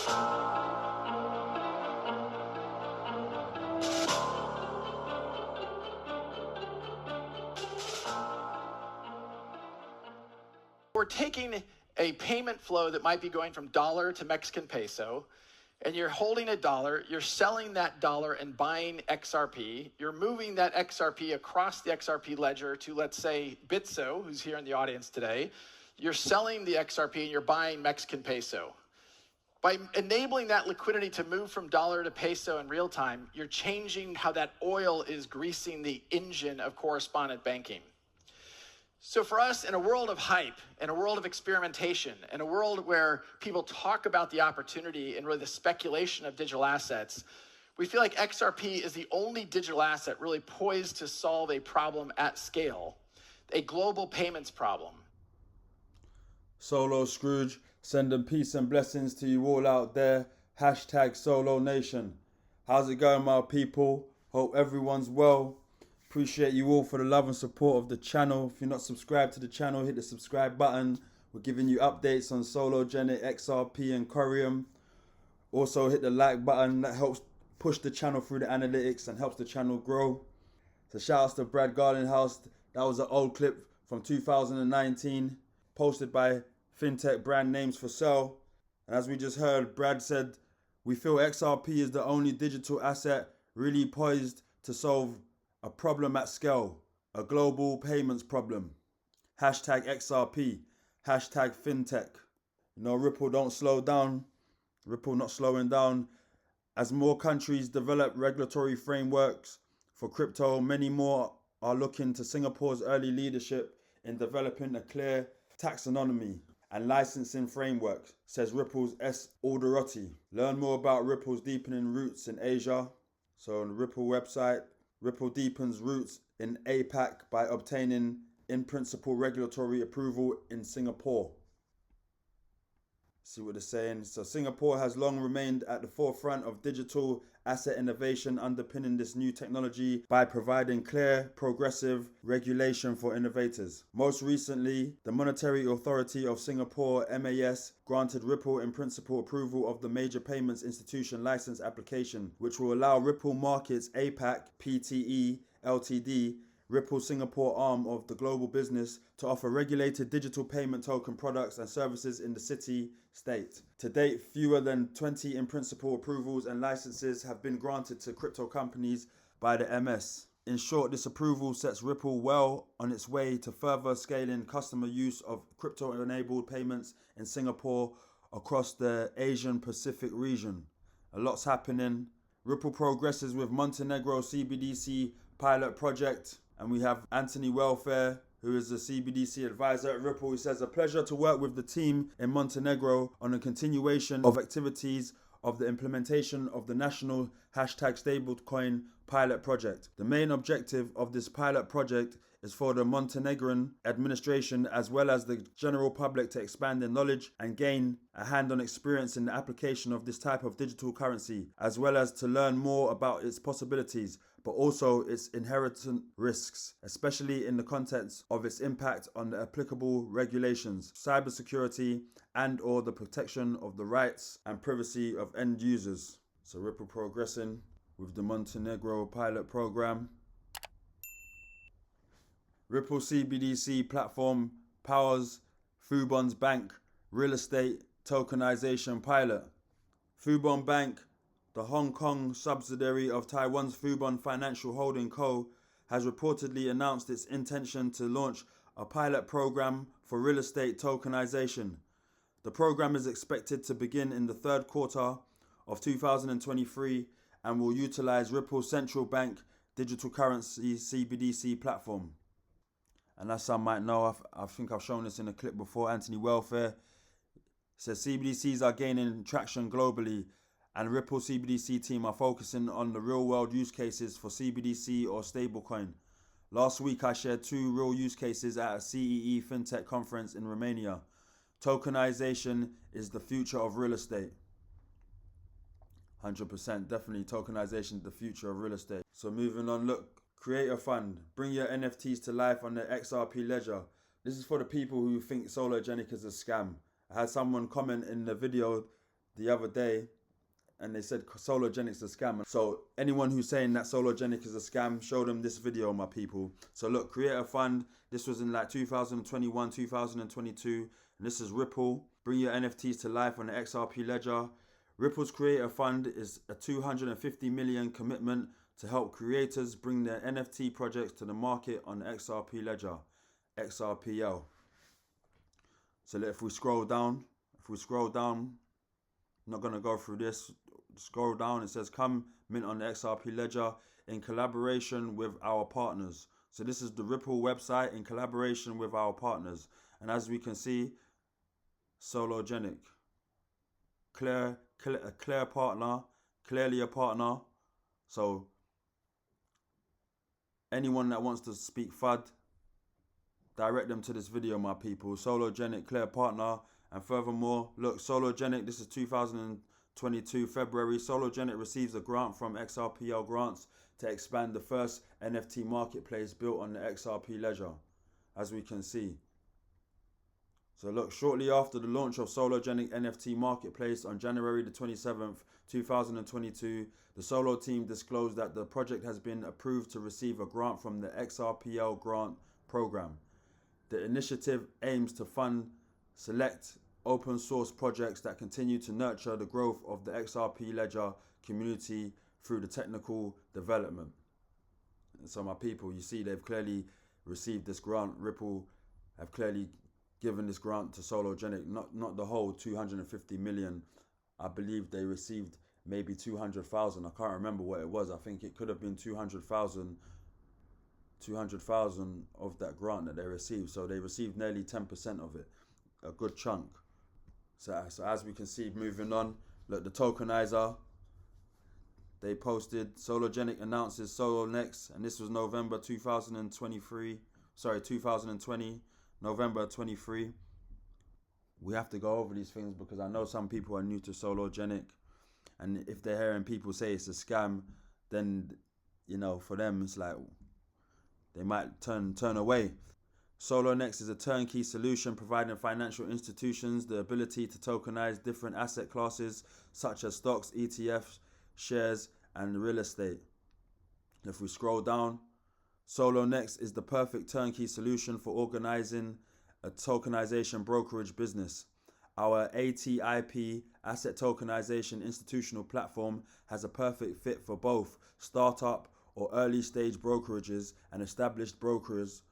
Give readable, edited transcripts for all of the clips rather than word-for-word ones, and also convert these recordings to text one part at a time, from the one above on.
We're taking a payment flow that might be going from dollar to Mexican peso, and you're holding a dollar, you're selling that dollar and buying XRP, you're moving that XRP across the XRP ledger to, let's say, Bitso, who's here in the audience today. You're selling the XRP and you're buying Mexican peso. By enabling that liquidity to move from dollar to peso in real time, you're changing how that oil is greasing the engine of correspondent banking. So for us, in a world of hype, in a world of experimentation, in a world where people talk about the opportunity and really the speculation of digital assets, we feel like XRP is the only digital asset really poised to solve a problem at scale, a global payments problem. Soloscrooge, sending peace and blessings to you all out there. Hashtag Solo Nation. How's it going, my people? Hope everyone's well. Appreciate you all for the love and support of the channel. If you're not subscribed to the channel, hit the subscribe button. We're giving you updates on Sologenic, XRP and Coreum. Also hit the like button. That helps push the channel through the analytics and helps the channel grow. So shout outs to Brad Garlinghouse. That was an old clip from 2019 posted by FinTech Brand Names for Sale. And as we just heard, Brad said, we feel XRP is the only digital asset really poised to solve a problem at scale, a global payments problem. Hashtag XRP, hashtag FinTech. You know, Ripple don't slow down. Ripple not slowing down. As more countries develop regulatory frameworks for crypto, many more are looking to Singapore's early leadership in developing a clear taxonomy and licensing framework, says Ripple's S. Alderotti. Learn more about Ripple's deepening roots in Asia. So on the Ripple website, Ripple deepens roots in APAC by obtaining in-principle regulatory approval in Singapore. See what they're saying. So Singapore has long remained at the forefront of digital asset innovation, underpinning this new technology by providing clear, progressive regulation for innovators. Most recently, the Monetary Authority of Singapore, MAS, granted Ripple in principle approval of the Major Payments Institution License application, which will allow Ripple Markets APAC Pte. Ltd., Ripple Singapore arm of the global business, to offer regulated digital payment token products and services in the city-state. To date, fewer than 20 in-principle approvals and licenses have been granted to crypto companies by the MS. In short, this approval sets Ripple well on its way to further scaling customer use of crypto-enabled payments in Singapore across the Asian Pacific region. A lot's happening. Ripple progresses with Montenegro CBDC pilot project. And we have Anthony Welfare, who is the CBDC advisor at Ripple. He says, a pleasure to work with the team in Montenegro on a continuation of activities of the implementation of the national hashtag stablecoin pilot project. The main objective of this pilot project is for the Montenegrin administration as well as the general public to expand their knowledge and gain a hand-on experience in the application of this type of digital currency, as well as to learn more about its possibilities, but also its inherent risks, especially in the context of its impact on the applicable regulations, cybersecurity, and or the protection of the rights and privacy of end users. So Ripple progressing with the Montenegro pilot program. Ripple CBDC platform powers Fubon's bank real estate tokenization pilot. Fubon Bank, the Hong Kong subsidiary of Taiwan's Fubon Financial Holding Co., has reportedly announced its intention to launch a pilot program for real estate tokenization. The program is expected to begin in the third quarter of 2023 and will utilize Ripple's central bank digital currency CBDC platform. And as some might know, I think I've shown this in a clip before, Anthony Welfare says CBDCs are gaining traction globally, and Ripple CBDC team are focusing on the real world use cases for CBDC or stablecoin. Last week I shared 2 real use cases at a CEE FinTech conference in Romania. Tokenization is the future of real estate. 100%, definitely tokenization is the future of real estate. So moving on, look, create a fund. Bring your NFTs to life on the XRP ledger. This is for the people who think Sologenic is a scam. I had someone comment in the video the other day, and they said Sologenic's a scam. So anyone who's saying that Sologenic is a scam, show them this video, my people. So look, create a fund. This was in like 2021, 2022. And this is Ripple. Bring your NFTs to life on the XRP ledger. Ripple's Creator Fund is a 250 million commitment to help creators bring their NFT projects to the market on the XRP ledger, XRPL. So if we scroll down, I'm not going to go through this. Scroll down, it says come mint on the XRP ledger in collaboration with our partners. So this is the Ripple website in collaboration with our partners. And as we can see, Sologenic, clearly a partner. So anyone that wants to speak FUD, direct them to this video, my people. Sologenic, clear partner. And furthermore, look, Sologenic, this is 2022 February. Sologenic receives a grant from XRPL Grants to expand the first NFT marketplace built on the XRP ledger, as we can see. So look, shortly after the launch of Sologenic NFT marketplace on January the 27th, 2022, the Solo team disclosed that the project has been approved to receive a grant from the XRPL grant program. The initiative aims to fund select open source projects that continue to nurture the growth of the XRP ledger community through the technical development. And so my people, you see they've clearly received this grant. Ripple have clearly given this grant to Sologenic, not the whole 250 million. I believe they received maybe 200,000. I can't remember what it was. I think it could have been 200,000 of that grant that they received. So they received nearly 10% of it, a good chunk. So as we can see, moving on, look, the tokenizer, they posted Sologenic announces Solonex, and this was November 2020, November 23. We have to go over these things because I know some people are new to Sologenic, and if they're hearing people say it's a scam, then, you know, for them it's like they might turn away. Solonex is a turnkey solution providing financial institutions the ability to tokenize different asset classes such as stocks, ETFs, shares, and real estate. If we scroll down, Solonex is the perfect turnkey solution for organizing a tokenization brokerage business. Our ATIP, Asset Tokenization Institutional Platform, has a perfect fit for both startup or early stage brokerages and established brokers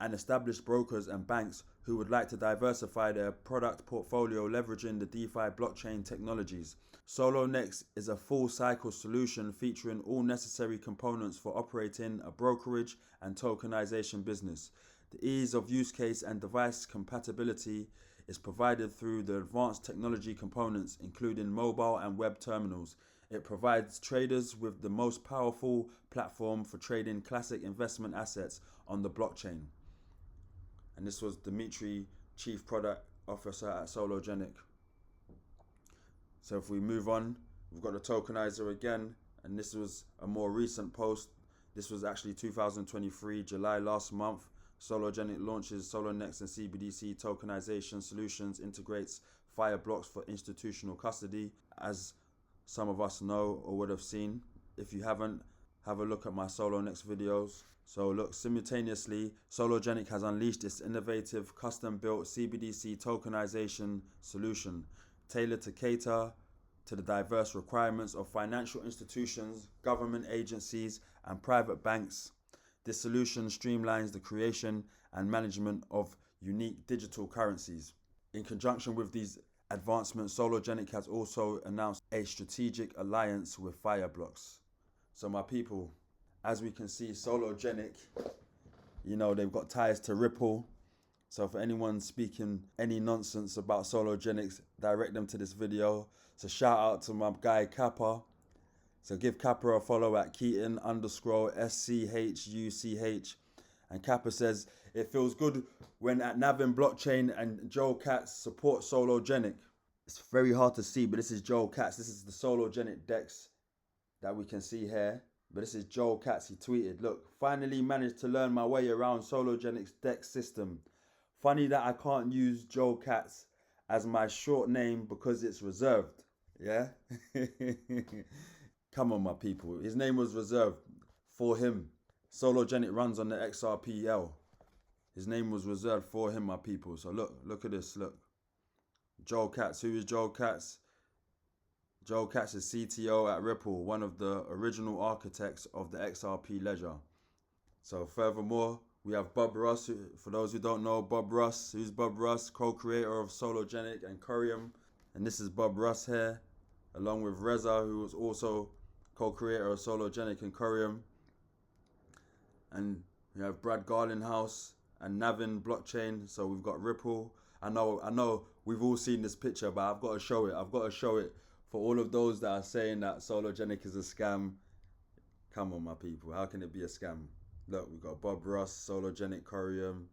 and banks who would like to diversify their product portfolio leveraging the DeFi blockchain technologies. Solonex is a full cycle solution featuring all necessary components for operating a brokerage and tokenization business. The ease of use case and device compatibility is provided through the advanced technology components, including mobile and web terminals. It provides traders with the most powerful platform for trading classic investment assets on the blockchain. And this was Dimitri, Chief Product Officer at Sologenic. So if we move on, we've got the tokenizer again, and this was a more recent post. This was actually 2023, July last month. Sologenic launches Solonex and CBDC tokenization solutions, integrates Fire blocks for institutional custody, as some of us know or would have seen. If you haven't, have a look at my Solonex videos. So look, simultaneously, Sologenic has unleashed its innovative custom-built CBDC tokenization solution, tailored to cater to the diverse requirements of financial institutions, government agencies, and private banks. This solution streamlines the creation and management of unique digital currencies. In conjunction with these advancements, Sologenic has also announced a strategic alliance with Fireblocks. So my people, as we can see, Sologenic, you know, they've got ties to Ripple. So for anyone speaking any nonsense about Sologenics, direct them to this video. So shout out to my guy Kappa. So give Kappa a follow at Keaton_SCHUCH. And Kappa says, it feels good when at Navin Blockchain and Joel Katz support Sologenic. It's very hard to see, but this is Joel Katz. This is the Sologenic DEX that we can see here. But this is Joel Katz. He tweeted, look, finally managed to learn my way around Sologenic's DEX system. Funny that I can't use Joel Katz as my short name because it's reserved. Yeah? Come on, my people. His name was reserved for him. Sologenic runs on the XRPL. His name was reserved for him, my people. So look at this, look. Joel Katz, who is Joel Katz? Joel Katz is CTO at Ripple, one of the original architects of the XRP ledger. So furthermore, we have Bob Ross. For those who don't know, Bob Ross, who's Bob Ross, co-creator of Sologenic and Coreum. And this is Bob Ross here, along with Reza, who was also co-creator of Sologenic and Coreum. And we have Brad Garlinghouse and Navin blockchain. So we've got Ripple. I know we've all seen this picture, but I've got to show it. I've got to show it for all of those that are saying that Sologenic is a scam. Come on, my people. How can it be a scam? Look, we've got Bob Ross, Sologenic, Coreum,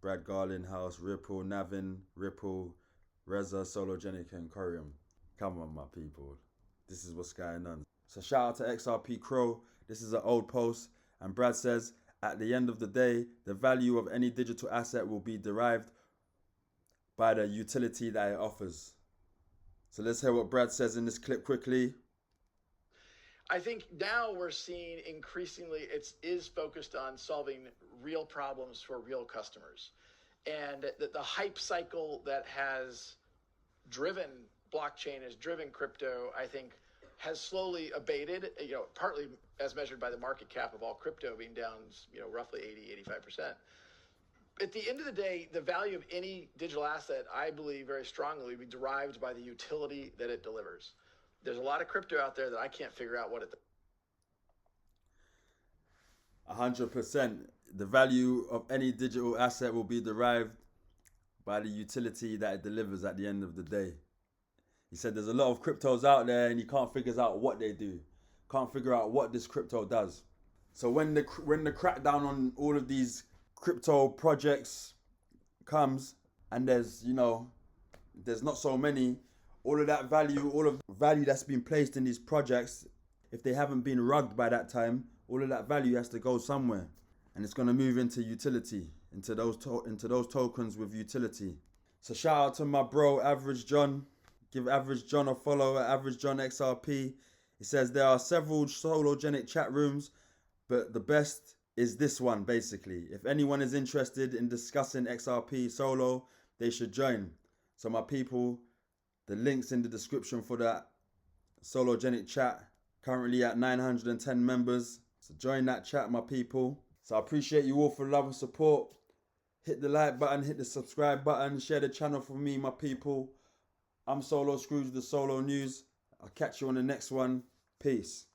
Brad Garlinghouse, Ripple, Navin, Ripple, Reza, Sologenic, and Coreum. Come on, my people. This is what's going on. So shout out to XRP Crow. This is an old post. And Brad says, at the end of the day, the value of any digital asset will be derived by the utility that it offers. So let's hear what Brad says in this clip quickly. I think now we're seeing increasingly it is focused on solving real problems for real customers. And the hype cycle that has driven blockchain, has driven crypto, I think has slowly abated, partly as measured by the market cap of all crypto being down, roughly 80-85%. At the end of the day, the value of any digital asset, I believe very strongly, will be derived by the utility that it delivers. There's a lot of crypto out there that I can't figure out what it does. 100%. The value of any digital asset will be derived by the utility that it delivers at the end of the day. He said there's a lot of cryptos out there and you can't figure out what they do. Can't figure out what this crypto does. So when the crackdown on all of these crypto projects comes and there's not so many, all of that value that's been placed in these projects, if they haven't been rugged by that time, all of that value has to go somewhere, and it's going to move into utility, into those tokens with utility. So shout out to my bro Average John. Give Average John a follow at Average John XRP. He says there are several Sologenic chat rooms, but the best is this one, basically. If anyone is interested in discussing XRP solo, they should join. So my people, the link's in the description for that Sologenic chat. Currently at 910 members. So join that chat, my people. So I appreciate you all for love and support. Hit the like button, hit the subscribe button, share the channel for me, my people. I'm Soloscrooge, the Solo News. I'll catch you on the next one. Peace.